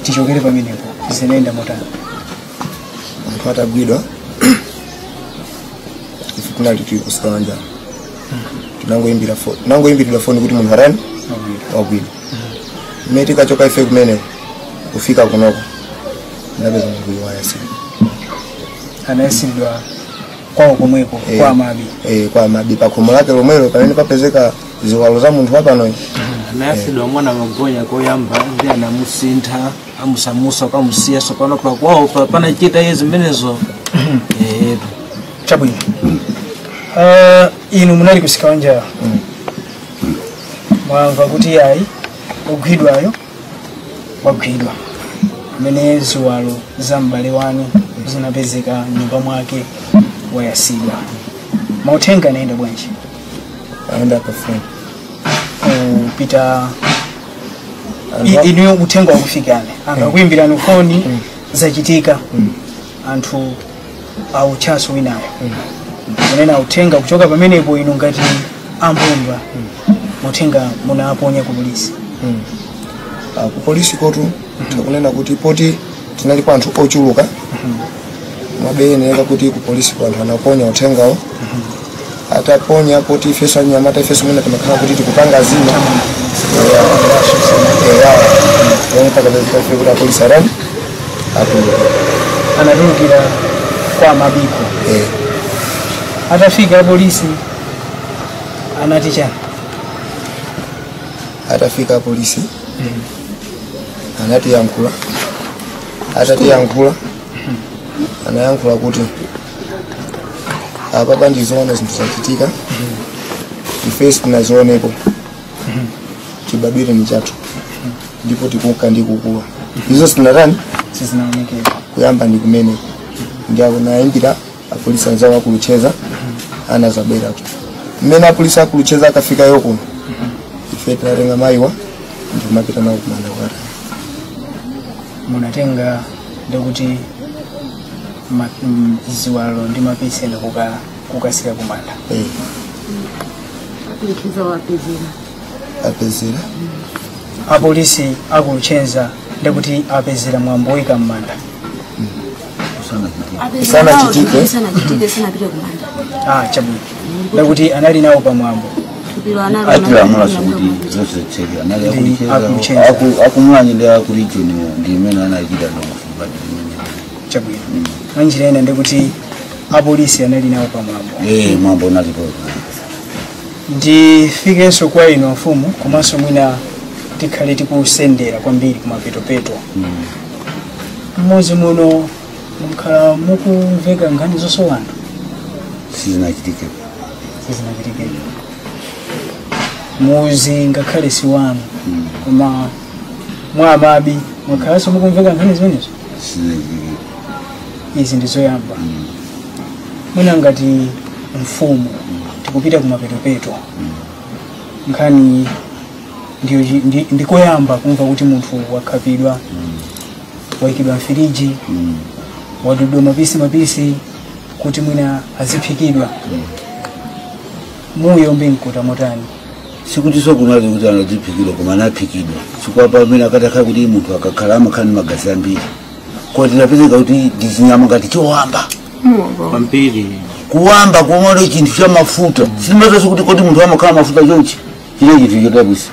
tichokere pamenepo zinenda motani munthu atagwidwa ife kunali tikusanja tinangoyimbirira foni kuti munthu arani wagwidwa mmene tikachoka ife kumeneko kufika kunoko ndapeza munthu wayasidwa anayasidwa kwawo komweko kwa amabi kwa amabi pakhomo lake lomwelo pamene papezeka ziwalo za munthu wapanoyo anayasidwa mwana magonya koyamba ndi anamusintha amusamusa kamusiya sopano pakwawo panachita iye zimenezo chabwino inu munali kusika wanja mwamva kuti ayi ogwidwayo wagwidwa amene ziwalo za m'bale wanu zinapezeka nyumba mwake wayasidwa mauthenga anaenda bwanji aenda pafoni pita inu uthenga wakufikane angakuimbirani foni zachitika anthu auchaso winayo kunena uthenga kuchoka pamenepo inu ngati ambumba uthenga munaponya ku polisi ku polisi kotu tikunena kuti poti tinali kwa anthu ochuluka mwabe neneka kuti ku polisi kwa anthu anaponya uthengawo ataponya poti ifeso anyamata ifeso mwina timakhala kuti tikupanga zina kuti apolisi arani anatulukira kwa mabiko atafika polisi anati chani atafika polisi anati yankula atati yankula anayankula kuti apa pandizoona zinthu zachitika ifesi tinazionepo chibadwire ni chathu ndipo tikuka ndi kukula izo sinatani sizinaonekera kuyamba ndi kumeneko ndiako nayimbira apolisi anzawo akulucheza anazabera tu mmene apolisi akulucheza akafika yokuno ife tinatenga mayiwa ndimapita nawo kumanda kwata munatenga ndikuti ziwalo ndi mapisi enda kukasika kumanda apezera apolisi akuluchenza ndikuti apezera mwambo wika mmanda sana chitike chabwino ndikuti anali nawo pamwambo atilamula kuti zonse cheke anali akumwanyi ndi akulijeni ndimene anachita ndongofubadimene chabwino manjira ena ndikuti apolisi anali nawo pamwambo mwambo nalipo ndifikenso kwa inu mfumu komanso mwina tikhale tikusendera kwambiri kumapetopeto mmodzi muno mukhala mukumveka nkhani zosowana sizinachitike muzi ngakhale si wanu koma mwa amabi mukhalanso mukumveka nkhani zimenezo sizinachitike izi ndizoyamba mwina ngati mfumu tikupita kumapetopeto nkhani ndikoyamba kumva kuti munthu wakhapidwa waikidwa mfiriji wadudwa mapisi kuti mwina aziphikidwa muyombe mkota motani sikuti sokunali kuti anaziphikidwa koma anaphikidwa chikuwa pamene akatakhala kuti munthu akakhala amakhani magazi ambiri kwa tinapezeka kuti ndichinyama ngati chowamba kwambiri kuwamba kuomona chinthu cha mafuta simazosi kuti kodi munthu amakhala mafuta chonchi chile chinthu chodabwisa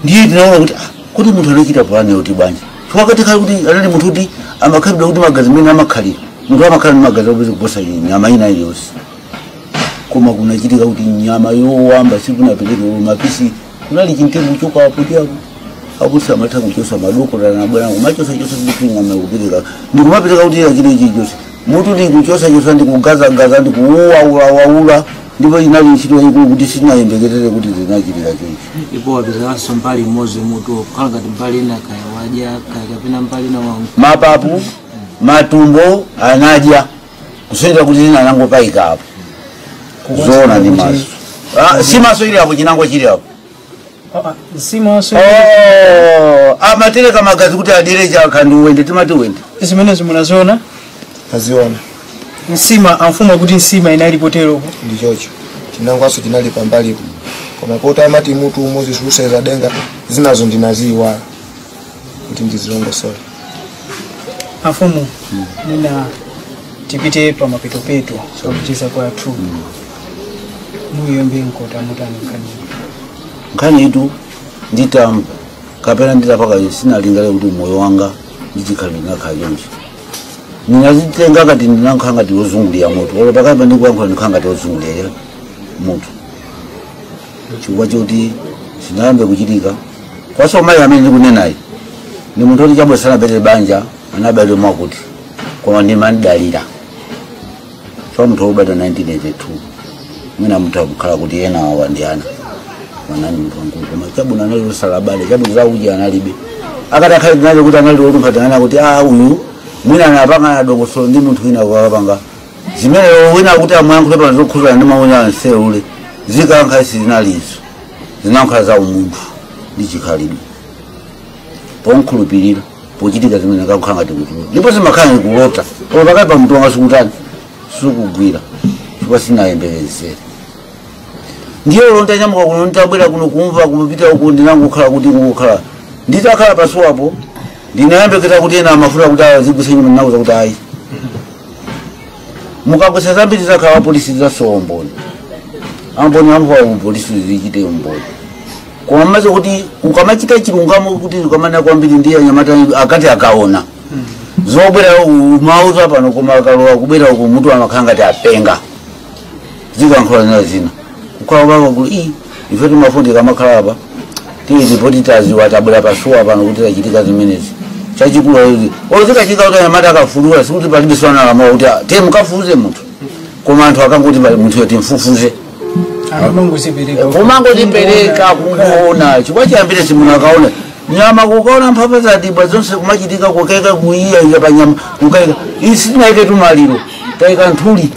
ndiye tinaona kuti kuti munthu anachita pulani yoti banja chifukwa kale kuti anali munthu kuti amakhalidwa kuti magazi mene amakhalira munthu amakhala ndi magazi opeza kuposa nyama ina iliyonse koma kunachitika kuti nyama yowamba sikunapereka mapisi kunali chintemu chokapo chako abusa amatha kuchosa madokotala na bwana kumachosa kuti nyama yokupereka ndikumapereka kuti chile chichonse mutu ndi kuchosa ndi kugaza ndi kuwaula ndipo inali ntchito ikulu kuti sinayembekezere kuti zinachitika chonchi ipo wapezanso mbali imodzi mutu khala ngati mbali ina kaya wadya kapena mbali ina wangu mapapu matumbo anadya kusenzera kuti zina anangopayika apo zona ndi maso si maso ili apo chinango chili apo si maso amatereka magazi kuti aderecha kandi uwende timati uwende zimenezo munaziona aziona nsima amfuma kuti nsima inalipoteroko ndichocho chinangwaso chinali pambalipo koma pota amati mutu umuzi zikuseza denga zinazo ndinaziwa kuti ndizilongosole afumu nina tipite pa mapetopeto kucheza kwa tu muyombe nkota mutani nkhani itu nditamba kapena nditapaka sinalingale kuti moyo wanga ndichikhalira khalonje ninazitenga kati ndinankanga ti ozungulia moto olo pakapa ndikuyankhula ndikhanga ti ozungulia moto chifukwa choti sinayambe kuchitika kwaso mayi amene ndikunenayi ni munthu oti chabwe sanapete banja anabadwa mwakuti koma ndimandidalira so munthu wobadwa 1982 mwina munthu akukhala kuti ena awa ndi ana wanani munthu wankulu koma chabwino anali osalabale chabwino zauji analibe akati akhali ndinali kuti anali olumphatanana kuti uyu mwina anapanga adongosolo ndi munthu wina wakapanga zimene wina kuti amwayankhule pano zokhuzana ndi mawu anseule zikankha sizinalizo zinankhala za umunthu ndi chikhalidwe ponkhulupirira pochitika zimene kakukhala ngati kuti ndipo zimakhala ndikulota koma pakali pa munthu wanga sikutani sikugwira chifukwa sinayembekezere ndiye ulonda nyamuka kuno nditabwera kuno kumva kupita uku ndinangokhala kuti ngokhala nditakhala pasuwapo ndinayembekeza kuti ena amafuta kuti azigwisa nyuma nakuza kuti ayi mukagwisa zambiri zakhala apolisi zasowomboni amboni amva polisi zichite umboni koma maze kuti ukamachita chilungamo kuti ukamana kwambiri ndiye anyamata akati akaona zobwera mauza pano koma akalowa kubwera uku mutu amakhala ngati apenga zikankhola zina ukhala baba kuti ife timafundi kamakhala apa ripoti taziwa tabula pasuwa pano kuti tachitika zimenezi chachikulu izi ozikachika kuti anyamata akafulula sikuti palibiswana lamawa kuti temukafuze munthu koma anthu akangoti munthu yoti mfufuze kumangotipereka kukuona chifukwa chiyambire simuno akaona nyama kukaona mphamvu zadibwa zonse kumachitika kukaika kuiya iya panyama kukaika isi tinaike tumaliro taika nthuli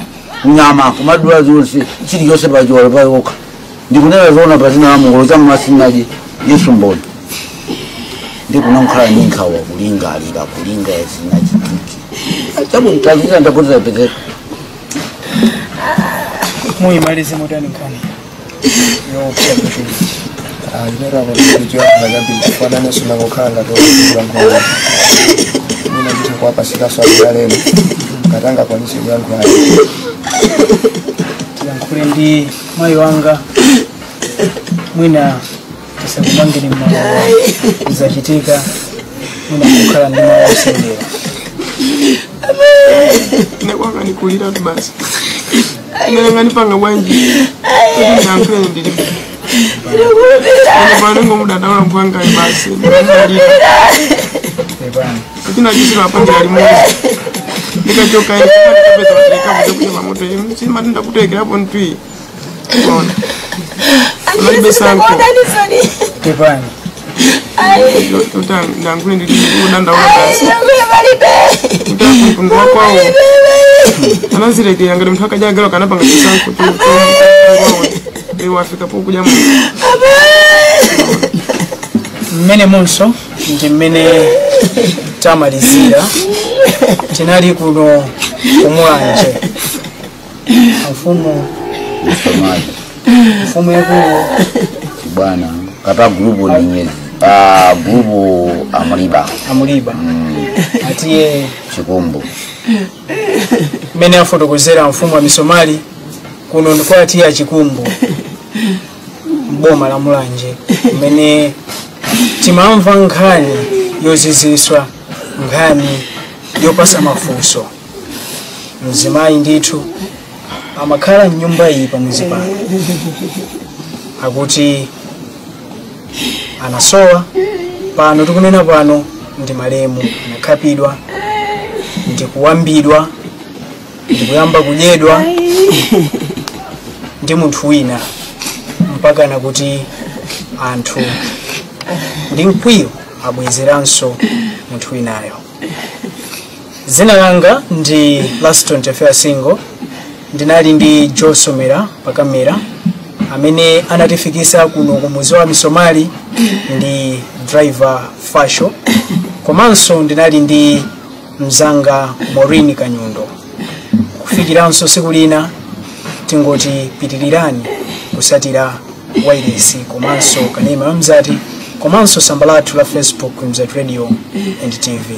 nyama kumadula zonse chilichonse pachiwalo payoka ndikunena zoona pazina la Mulungu changu masinaje Yesu mboni ndikunamkhala ninkhawa kulingalira kulinga yasinachitiki chabu mtazisa ndapoteza pezeka muyimalize motani nkhani inera vanojua vanyambi kufanana sunangokhala tokulankhula mina nditha kuwapasika swali leno katanga kwanise kuyankhula tiyankhule ndi mayi wanga mwina tisakumangeni mmawa zachitika mwina kukhala ndi mawa osendera nekwanga nikulira tu basi inalanga nipanga bwanji ndiyankhule ndilipo panengo mudada wala mpwanga basi lakini ajisira wapangira limoja nikachoka nikapeza watirika kuja kuja mamoto sima tenda kutekera hapo ntui ona unalibe sanko tepani ndankule ndilipo udanda wala basi utakundu wako wao anazireke yangari mtu akajagalo kanapanga chisanko tu wafika po kuja mungu mmene munso ndi mmene tamalizira tinali kuno kumulanje mfumu yakulu bwana kapa grupu ni grupu amuliba atiye chikumbu mene afotokozera mfumu wa Misomali kuno ndiko atiye chikumbu boma la Mulanje mene timamva nkhani yoziziswa nkhani yopasa mafunso mzimayi ndithu amakhala mnyumba iyi pamuzi pano akuti anasowa pano tikunena pano ndi malemu anakhapidwa ndi kuwambidwa ndi kuyamba kudyedwa ndi munthu wina mpaka nakuti anthu ndi mkwiyo abwezeranso munthu winayo. Zina langa ndi Laston Tefea Singo, ndinali ndi Joe Somera pakamera amene anatifikisa kuno kumuzi wa Misomali ndi driver Fasho, komanso ndinali ndi mzanga Maureen Kanyundo. Kufikiranso siku lina tingoti pitilirani kusatira wireless komanso kanema mzati komanso samba lathu la Facebook Mzati Radio and TV.